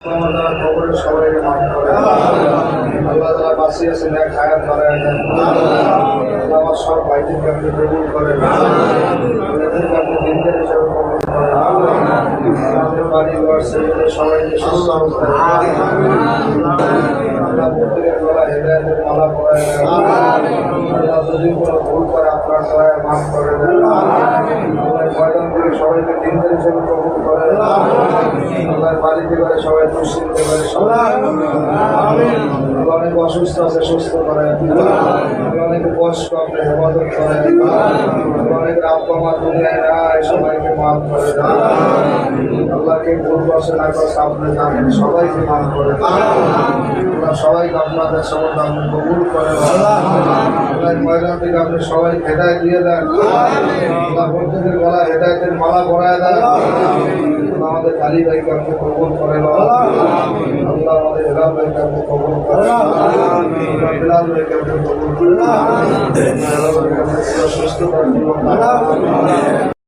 সবাই মাফ করে আল্লাহ তাআলা বাঁচিয়েছেন এক হায়াত বাড়ায় দেন। আমার সব ভাইদেরকে আপনি কবুল করেন, এদেরকে আপনি দিনদার হিসাবে কবুল করেন। আমাদের বাড়ি ঘর ছেলেদের সবাইকে সুস্থ অবস্থায় আল্লাহ প্রত্যেকের গলা হেদায়েতের মালা পরায় দেন। আল্লাহ যদি কোনো ভুল করে আপনার দয়ায় মাফ করে দেন। আল্লাহ ময়দান থেকে সবাইকে দিনদার হিসাবে কবুল করে দেন। আল্লাহ বাড়িতে করে সবাই দুশ্চিন্তে করে সবাই অনেক অসুস্থ আছে সুস্থ করে, অনেক কষ্ট আপনি হেফাজত করে, অনেক আব্বা মা দুনিয়ায় নাই সবাইকে মাফ করে দেন। আল্লাহকে ভুল করছে না করছে আপনি জানেন, সবাইকে মাফ করে দেন। আল্লাহ সবাইকে আপনাদের সমর্থ আপনি কবুল করে আল্লাহ ময়দান থেকে আপনি সবাই হেদায়েত দিয়ে দেন। আল্লাহ প্রত্যেকের গলা হেদায়েতের মালা পরায় দেন। আমাদের আলী ভাইকে আপনি কবুল করেন আল্লাহ, আমাদের হেলাল ভাইকে আপনি কবুল করেন, বিলাল ভাইকে আপনি কবুল করেন, সুস্থ